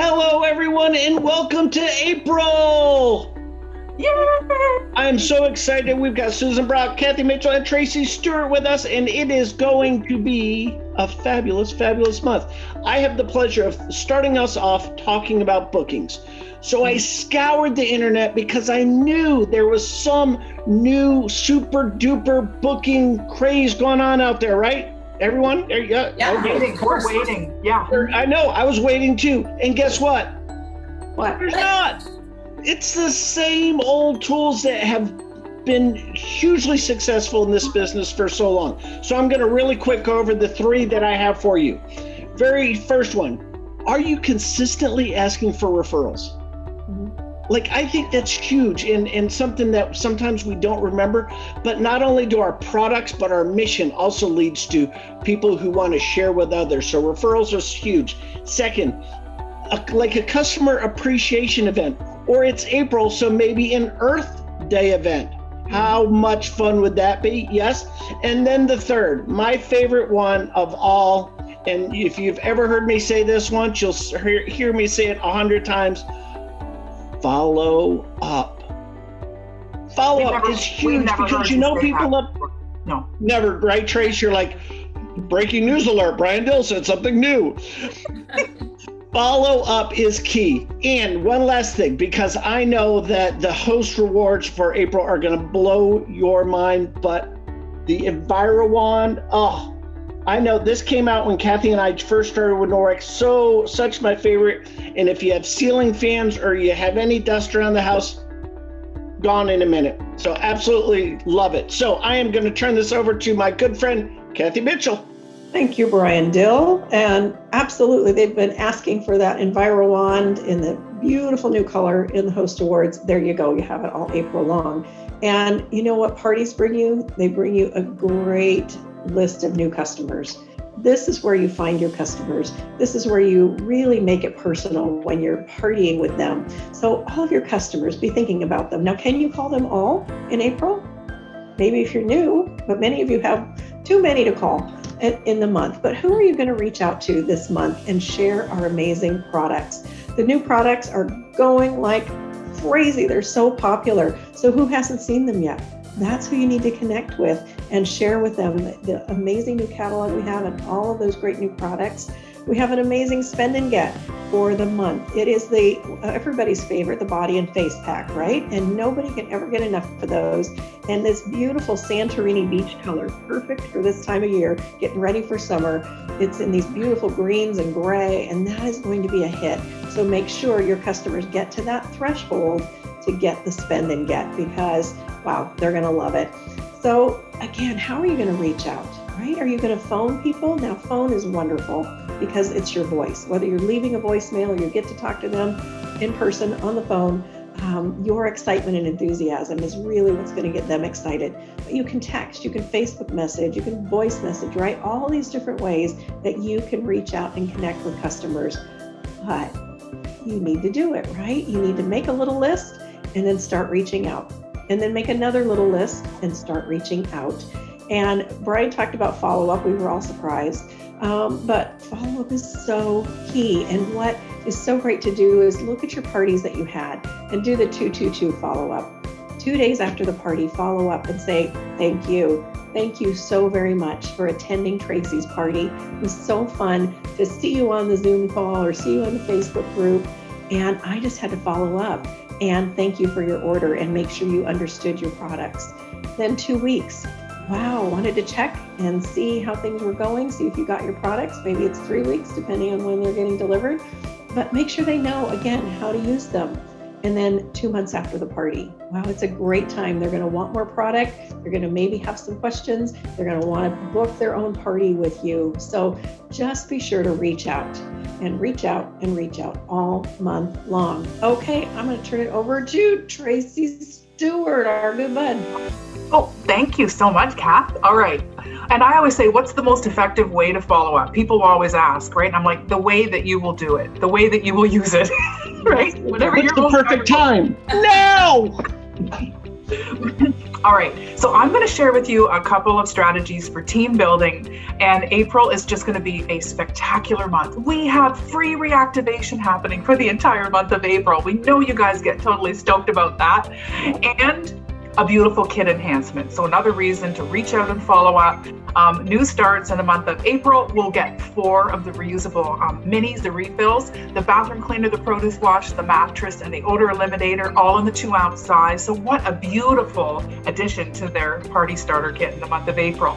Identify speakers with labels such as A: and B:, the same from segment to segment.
A: Hello, everyone, and welcome to April.
B: Yay!
A: I am so excited. We've got Susan Brock, Kathy Mitchell, and Tracy Stewart with us, and it is going to be a fabulous, fabulous month. I have the pleasure of starting us off talking about bookings. So I scoured the internet because I knew there was some new super duper booking craze going on out there, right? Everyone?
B: Yeah,
A: okay.
B: we're waiting. Yeah.
A: I know, I was waiting too. And guess what?
C: What?
A: There's not. It's the same old tools that have been hugely successful in this business for so long. So I'm going to really quick go over the three that I have for you. Very first one, are you consistently asking for referrals? Like, I think that's huge and something that sometimes we don't remember, but not only do our products, but our mission also leads to people who want to share with others. So referrals are huge. Second, like a customer appreciation event, or it's April, so maybe an Earth Day event. How much fun would that be? Yes. And then the third, my favorite one of all, and if you've ever heard me say this once, you'll hear me say it 100 times. Follow up. Follow up is huge because you know people up.
B: No.
A: Never, right, Trace? You're like, breaking news alert, Brian Dill said something new. Follow up is key. And one last thing, because I know that the host rewards for April are going to blow your mind, but the EnviroWand, I know this came out when Kathy and I first started with Norwex, such my favorite. And if you have ceiling fans or you have any dust around the house, gone in a minute. So absolutely love it. So I am going to turn this over to my good friend, Kathy Mitchell.
C: Thank you, Brian Dill. And absolutely, they've been asking for that EnviroWand in the beautiful new color in the Host Awards. There you go. You have it all April long. And you know what parties bring you? They bring you a great list of new customers. This is where you find your customers. This is where you really make it personal when you're partying with them. So all of your customers, be thinking about them. Now, can you call them all in April? Maybe if you're new, but many of you have too many to call in the month. But who are you going to reach out to this month and share our amazing products? The new products are going like crazy. They're so popular. So who hasn't seen them yet? That's who you need to connect with and share with them the amazing new catalog we have and all of those great new products. We have an amazing spend and get for the month. It is everybody's favorite, the body and face pack, right? And nobody can ever get enough of those. And this beautiful Santorini beach color, perfect for this time of year, getting ready for summer. It's in these beautiful greens and gray, and that is going to be a hit. So make sure your customers get to that threshold to get the spend and get, because wow, they're going to love it. So again, how are you going to reach out, right? Are you going to phone people? Now, phone is wonderful because it's your voice. Whether you're leaving a voicemail or you get to talk to them in person on the phone, your excitement and enthusiasm is really what's going to get them excited. But you can text, you can Facebook message, you can voice message, right? All these different ways that you can reach out and connect with customers. But you need to do it, right? You need to make a little list and then start reaching out. And then make another little list and start reaching out. And Brian talked about follow-up. We were all surprised. But follow-up is so key. And what is so great to do is look at your parties that you had and do the 222 follow-up. 2 days after the party, follow up and say, thank you. Thank you so very much for attending Tracy's party. It was so fun to see you on the Zoom call or see you on the Facebook group. And I just had to follow up. And thank you for your order and make sure you understood your products. Then 2 weeks. Wow, wanted to check and see how things were going, see if you got your products. Maybe it's 3 weeks, depending on when they're getting delivered. But make sure they know, again, how to use them. And then 2 months after the party. Wow, it's a great time. They're going to want more product. They're going to maybe have some questions. They're going to want to book their own party with you. So just be sure to reach out and reach out and reach out all month long. Okay, I'm going to turn it over to Tracy Stewart, our good bud.
B: Oh, thank you so much, Kath. All right. And I always say, what's the most effective way to follow up? People always ask, right? And I'm like, the way that you will do it, the way that you will use it, right?
A: Whatever. What's the perfect time? Now!
B: All right, so I'm going to share with you a couple of strategies for team building, and April is just going to be a spectacular month. We have free reactivation happening for the entire month of April. We know you guys get totally stoked about that, and a beautiful kit enhancement. So another reason to reach out and follow up. New starts in the month of April. We'll get 4 of the reusable minis, the refills, the bathroom cleaner, the produce wash, the mattress, and the odor eliminator, all in the 2-ounce size. So what a beautiful addition to their party starter kit in the month of April.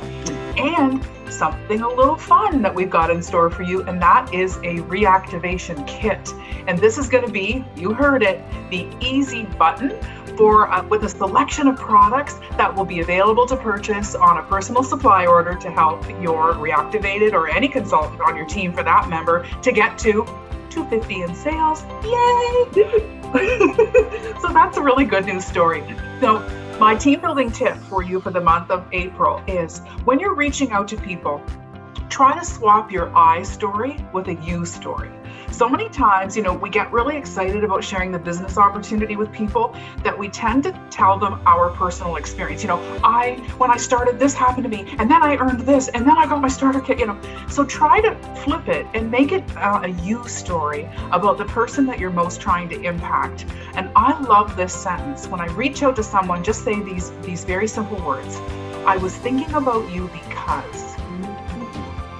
B: And something a little fun that we've got in store for you, and that is a reactivation kit. And this is going to be, you heard it, the easy button for with a selection of products that will be available to purchase on a personal supply order to help your reactivated or any consultant on your team for that member to get to $250 in sales. Yay! So that's a really good news story. So my team building tip for you for the month of April is when you're reaching out to people, try to swap your I story with a you story. So many times, we get really excited about sharing the business opportunity with people that we tend to tell them our personal experience. When I started, this happened to me, and then I earned this, and then I got my starter kit, So try to flip it and make it a you story about the person that you're most trying to impact. And I love this sentence. When I reach out to someone, just say these very simple words. I was thinking about you because.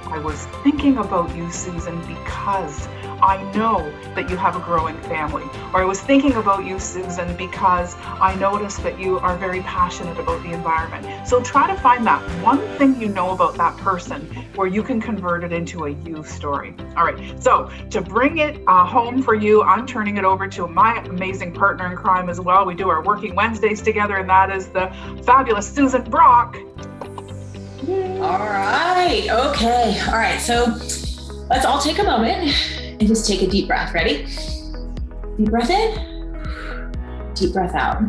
B: I was thinking about you, Susan, because I know that you have a growing family. Or I was thinking about you, Susan, because I noticed that you are very passionate about the environment. So try to find that one thing you know about that person where you can convert it into a you story. All right, so to bring it home for you, I'm turning it over to my amazing partner in crime as well. We do our Working Wednesdays together, and that is the fabulous Susan Brock.
D: All right. Okay. All right. So let's all take a moment and just take a deep breath. Ready? Deep breath in, deep breath out.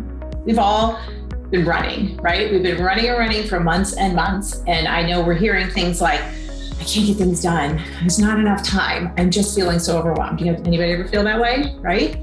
D: We've all been running, right? We've been running for months and months. And I know we're hearing things like, I can't get things done. There's not enough time. I'm just feeling so overwhelmed. Anybody ever feel that way? Right?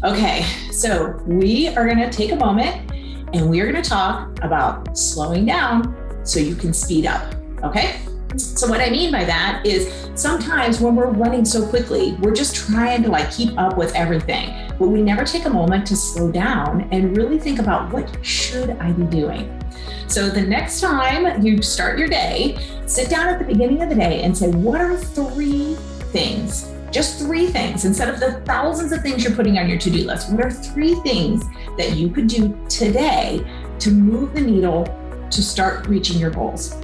D: Okay. So we are going to take a moment and we are going to talk about slowing down so you can speed up, okay? So what I mean by that is sometimes when we're running so quickly, we're just trying to keep up with everything, but we never take a moment to slow down and really think about what should I be doing? So the next time you start your day, sit down at the beginning of the day and say, what are 3 things? Just 3 things instead of the thousands of things you're putting on your to-do list. What are 3 things that you could do today to move the needle to start reaching your goals?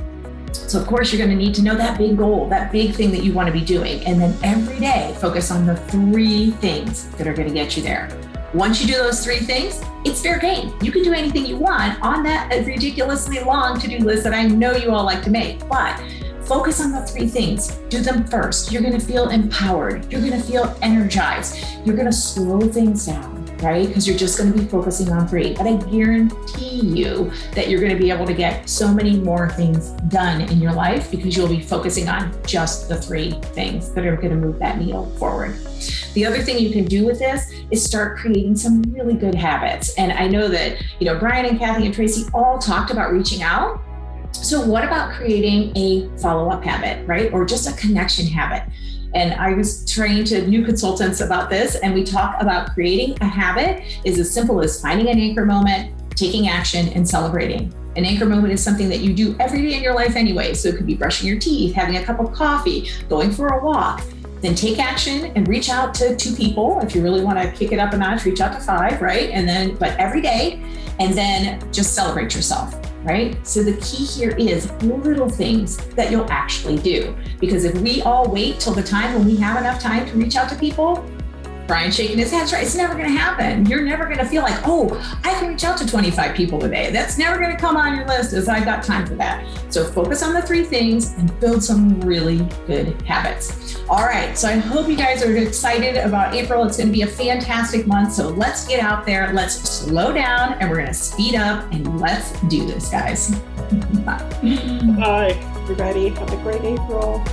D: So of course, you're going to need to know that big goal, that big thing that you want to be doing. And then every day, focus on the 3 things that are going to get you there. Once you do those 3 things, it's fair game. You can do anything you want on that ridiculously long to-do list that I know you all like to make, but focus on the 3 things. Do them first. You're going to feel empowered. You're going to feel energized. You're going to slow things down, right? Because you're just going to be focusing on 3. But I guarantee you that you're going to be able to get so many more things done in your life because you'll be focusing on just the 3 things that are going to move that needle forward. The other thing you can do with this is start creating some really good habits. And I know that, Brian and Kathy and Tracy all talked about reaching out. So what about creating a follow-up habit, right? Or just a connection habit? And I was trained to new consultants about this, and we talk about creating a habit is as simple as finding an anchor moment, taking action, and celebrating. An anchor moment is something that you do every day in your life anyway. So it could be brushing your teeth, having a cup of coffee, going for a walk. Then take action and reach out to 2 people. If you really want to kick it up a notch, reach out to 5, right? But every day, and then just celebrate yourself. Right? So the key here is little things that you'll actually do. Because if we all wait till the time when we have enough time to reach out to people, Brian's shaking his head, right? It's never going to happen. You're never going to feel like, oh, I can reach out to 25 people today. That's never going to come on your list as I've got time for that. So focus on the 3 things and build some really good habits. All right. So I hope you guys are excited about April. It's going to be a fantastic month. So let's get out there. Let's slow down and we're going to speed up and let's do this, guys. Bye.
A: Bye.
C: Everybody, have a great April.